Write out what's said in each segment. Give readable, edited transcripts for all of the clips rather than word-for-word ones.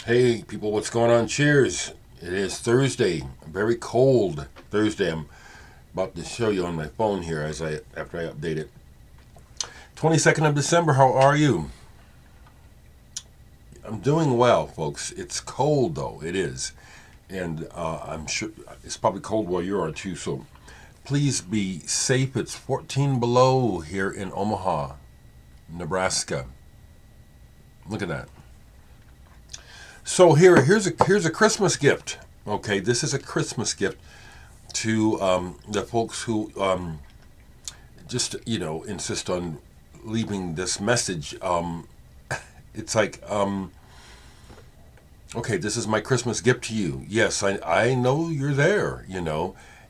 Hey, people, what's going on? Cheers. It is Thursday, a very cold Thursday. I'm about to show you on my phone here after I update it. 22nd of December, how are you? I'm doing well, folks. It's cold, though. It is. And I'm sure it's probably cold where you are, too. So please be safe. It's 14 below here in Omaha, Nebraska. Look at that. So here's a Christmas gift. Okay, this is a Christmas gift to the folks who just insist on leaving this message. It's like, okay, this is my Christmas gift to you. Yes, I know you're there.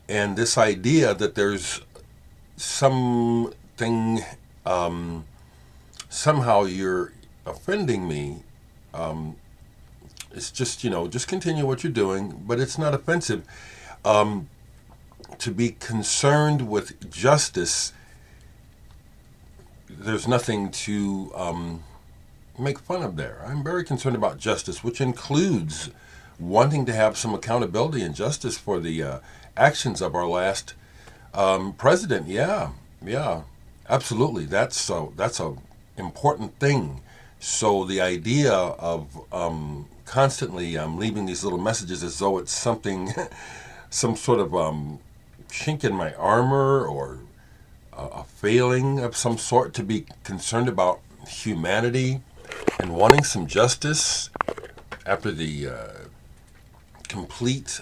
And this idea that there's something, somehow you're offending me. It's just continue what you're doing, but it's not offensive. To be concerned with justice, there's nothing to make fun of there. I'm very concerned about justice, which includes wanting to have some accountability and justice for the actions of our last president. Yeah, absolutely. That's a important thing. So the idea of constantly leaving these little messages as though it's something, some sort of chink in my armor or a failing of some sort, to be concerned about humanity and wanting some justice after the complete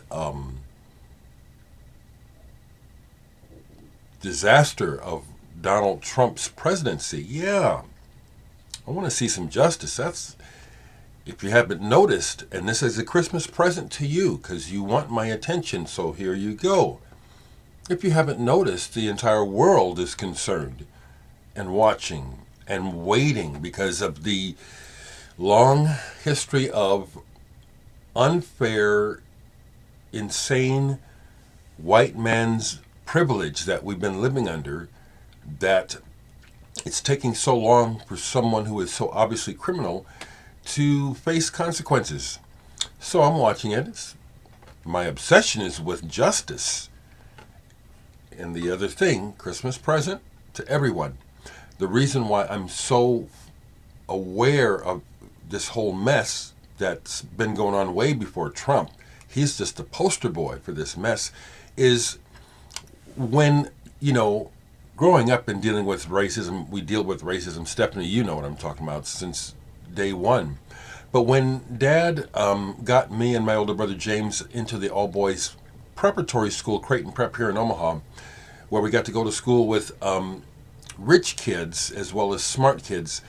disaster of Donald Trump's presidency. Yeah, I want to see some justice. That's, if you haven't noticed, and this is a Christmas present to you because you want my attention, so here you go. If you haven't noticed, the entire world is concerned and watching and waiting because of the long history of unfair, insane white man's privilege that we've been living under, that it's taking so long for someone who is so obviously criminal to face consequences. So I'm watching it. My obsession is with justice. And the other thing, Christmas present to everyone. The reason why I'm so aware of this whole mess that's been going on way before Trump, he's just the poster boy for this mess, is when, growing up and dealing with racism, we deal with racism. Stephanie, you know what I'm talking about, since day one. But when Dad got me and my older brother James into the all-boys preparatory school, Creighton Prep here in Omaha, where we got to go to school with rich kids as well as smart kids,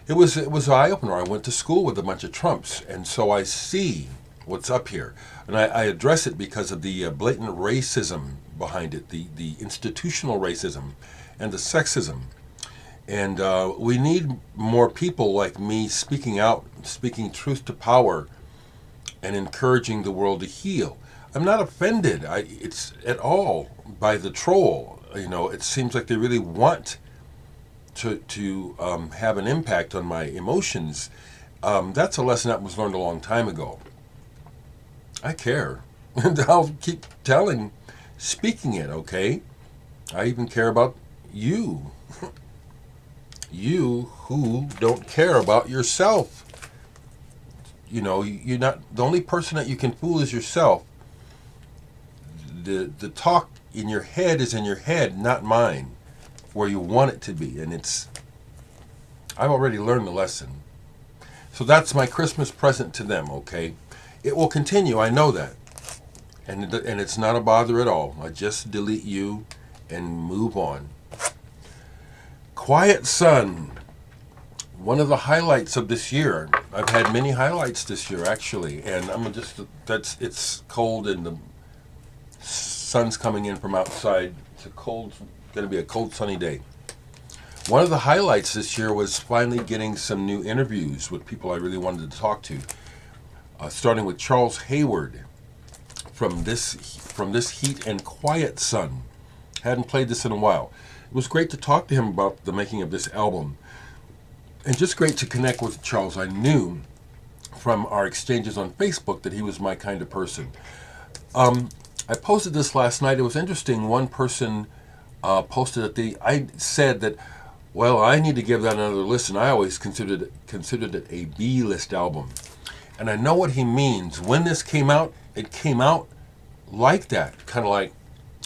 it was an eye-opener. I went to school with a bunch of Trumps, and so I see what's up here. And I address it because of the blatant racism behind it, the institutional racism and the sexism. And we need more people like me speaking out, speaking truth to power, and encouraging the world to heal. I'm not offended it's at all by the troll. It seems like they really want to have an impact on my emotions. That's a lesson that was learned a long time ago. I care. And I'll keep speaking it, okay? I even care about you. You who don't care about yourself. You're not the only person that you can fool is yourself. The talk in your head is in your head, not mine, where you want it to be. And I've already learned the lesson. So that's my Christmas present to them, okay? It will continue, I know that. And it's not a bother at all. I just delete you and move on. Quietsun, one of the highlights of this year. I've had many highlights this year, actually, and it's cold and the sun's coming in from outside. It's going to be a cold, sunny day. One of the highlights this year was finally getting some new interviews with people I really wanted to talk to, starting with Charles Hayward from this Heat and Quietsun. Hadn't played this in a while. It was great to talk to him about the making of this album, and just great to connect with Charles. I knew from our exchanges on Facebook that he was my kind of person. I posted this last night. It was interesting. One person posted that I said that, well, I need to give that another listen. I always considered it a B-list album. And I know what he means. When this came out, it came out like that. Kind of like,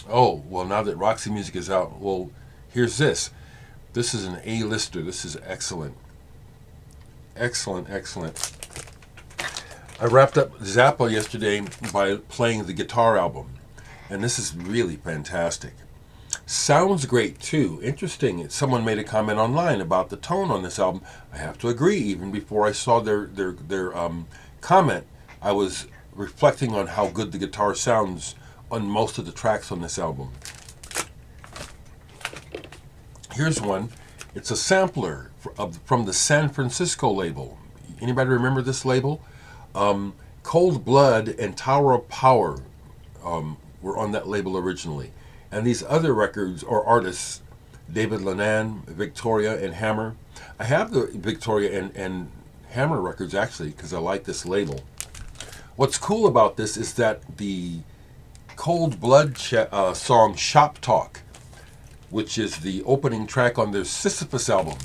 oh, well, now that Roxy Music is out, well, here's this. This is an A-lister. This is excellent. Excellent, excellent. I wrapped up Zappa yesterday by playing the guitar album. And this is really fantastic. Sounds great too. Interesting. Someone made a comment online about the tone on this album. I have to agree. Even before I saw their comment, I was reflecting on how good the guitar sounds on most of the tracks on this album. Here's one. It's a sampler from the San Francisco label. Anybody remember this label? Cold Blood and Tower of Power were on that label originally. And these other records or artists, David Lenan, Victoria, and Hammer. I have the Victoria and Hammer records actually because I like this label. What's cool about this is that the Cold Blood song Shop Talk, which is the opening track on their Sisyphus album,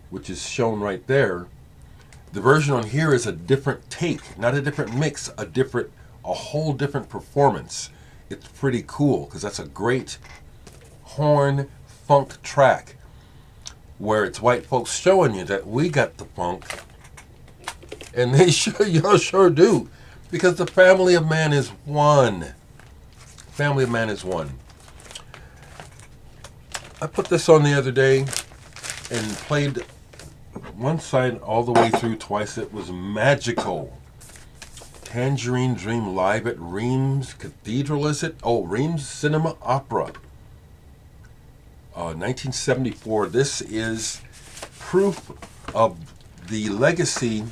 which is shown right there, the version on here is a different take, not a different mix, a whole different performance. It's pretty cool because that's a great horn funk track where it's white folks showing you that we got the funk, and they sure do, because the family of man is one. Family of man is one. I put this on the other day and played one side all the way through twice. It was magical. Tangerine Dream live at Reims Cathedral, is it? Oh, Reims Cinema Opera. 1974. This is proof of the legacy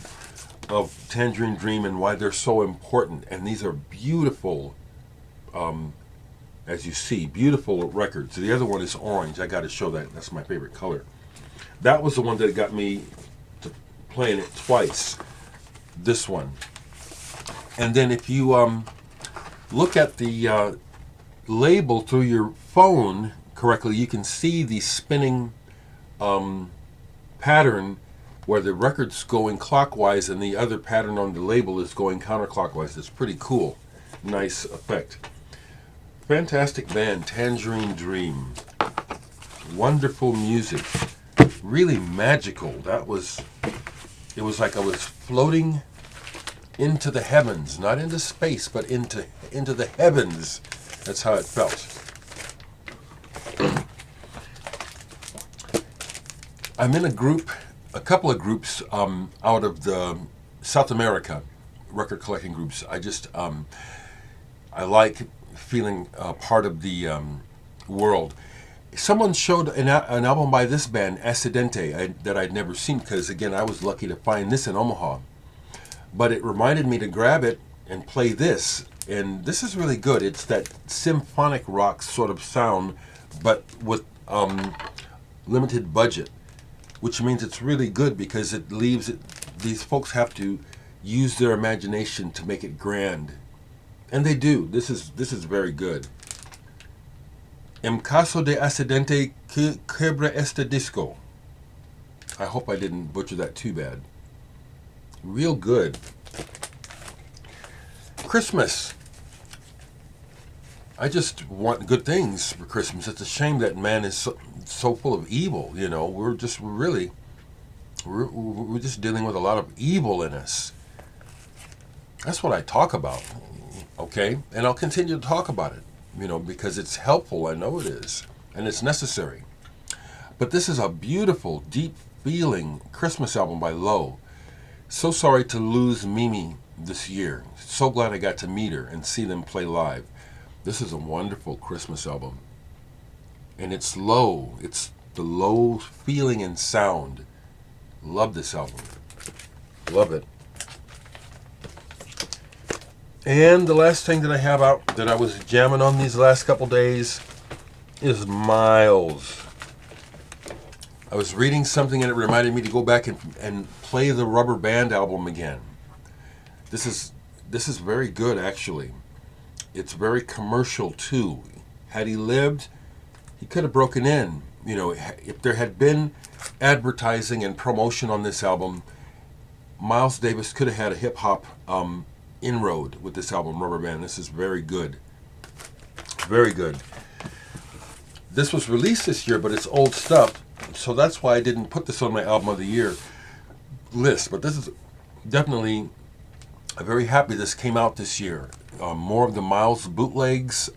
of Tangerine Dream and why they're so important. And these are beautiful, as you see, beautiful records. The other one is orange. I got to show that. That's my favorite color. That was the one that got me to playing it twice. This one. And then if you look at the label through your phone correctly, you can see the spinning pattern where the record's going clockwise and the other pattern on the label is going counterclockwise. It's pretty cool. Nice effect. Fantastic band, Tangerine Dream. Wonderful music. Really magical. It was like I was floating into the heavens, not into space, but into the heavens. That's how it felt. I'm in a couple of groups out of the South America record collecting groups. I like feeling part of the world. Someone showed an album by this band, Accidente, that I'd never seen because, again, I was lucky to find this in Omaha. But it reminded me to grab it and play this. And this is really good. It's that symphonic rock sort of sound, but with limited budget, which means it's really good because it leaves it. These folks have to use their imagination to make it grand. And they do. This is very good. En caso de accidente quebra este disco. I hope I didn't butcher that too bad. Real good. Christmas. I just want good things for Christmas. It's a shame that man is so full of evil. You know, we're just dealing with a lot of evil in us. That's what I talk about. Okay, and I'll continue to talk about it. You know, because it's helpful. I know it is, and it's necessary. But this is a beautiful, deep feeling Christmas album by Low. So sorry to lose Mimi this year. So glad I got to meet her and see them play live. This is a wonderful Christmas album. And it's Low. It's the Low feeling and sound. Love this album. Love it. And the last thing that I have out that I was jamming on these last couple days is Miles. I was reading something and it reminded me to go back and play the Rubber Band album again. This is very good, actually. It's very commercial too. Had he lived, he could have broken in. You know, if there had been advertising and promotion on this album, Miles Davis could have had a hip hop inroad with this album, Rubber Band. This is very good. Very good. This was released this year, but it's old stuff, so that's why I didn't put this on my album of the year list. But this is definitely, I'm very happy this came out this year. More of the Miles bootlegs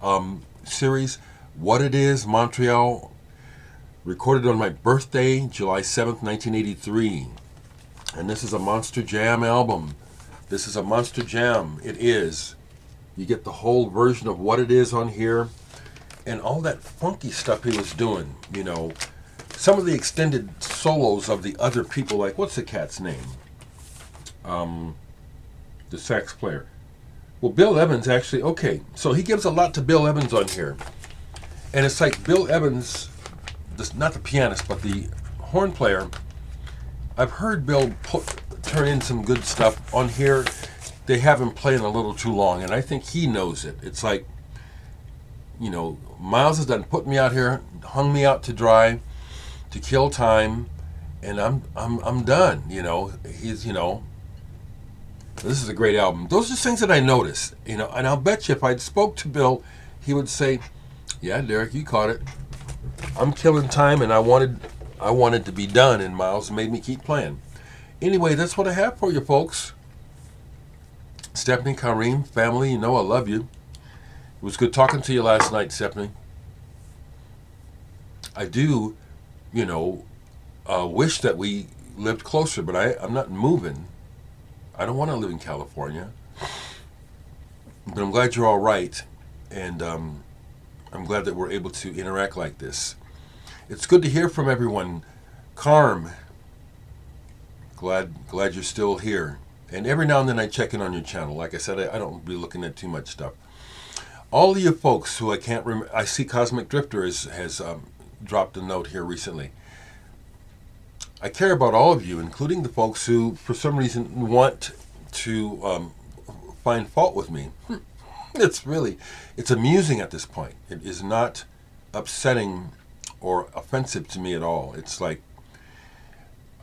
series. What It Is, Montreal, recorded on my birthday, July 7th, 1983. And this is a Monster Jam album. This is a Monster Jam. It is. You get the whole version of What It Is on here. And all that funky stuff he was doing, you know. Some of the extended solos of the other people, like, what's the cat's name? The sax player. Well, Bill Evans actually, okay, so he gives a lot to Bill Evans on here. And it's like Bill Evans, not the pianist, but the horn player. I've heard Bill turn in some good stuff on here. They have him playing a little too long, and I think he knows it. It's like, you know, Miles has done put me out here, hung me out to dry, to kill time, and I'm done. You know, he's, you know, this is a great album. Those are things that I noticed, you know, and I'll bet you if I spoke to Bill, he would say, "Yeah, Dereck, you caught it. I'm killing time, and I wanted to be done, and Miles made me keep playing." Anyway, that's what I have for you, folks. Stephanie, Kareem, family, you know I love you. It was good talking to you last night, Stephanie. I do, you know, wish that we lived closer, but I'm not moving. I don't want to live in California. But I'm glad you're all right, and I'm glad that we're able to interact like this. It's good to hear from everyone. Carm, glad you're still here. And every now and then I check in on your channel. Like I said, I don't be looking at too much stuff. All of you folks who I can't remember, I see Cosmic Drifter has dropped a note here recently. I care about all of you, including the folks who, for some reason, want to find fault with me. It's amusing at this point. It is not upsetting or offensive to me at all. It's like,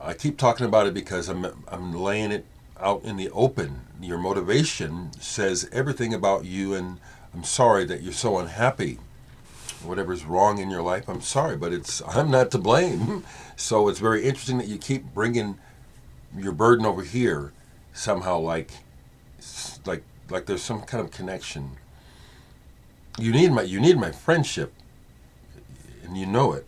I keep talking about it because I'm laying it out in the open. Your motivation says everything about you, and I'm sorry that you're so unhappy. Whatever's wrong in your life, I'm sorry, but I'm not to blame. So it's very interesting that you keep bringing your burden over here somehow, like there's some kind of connection. You need my friendship, and you know it.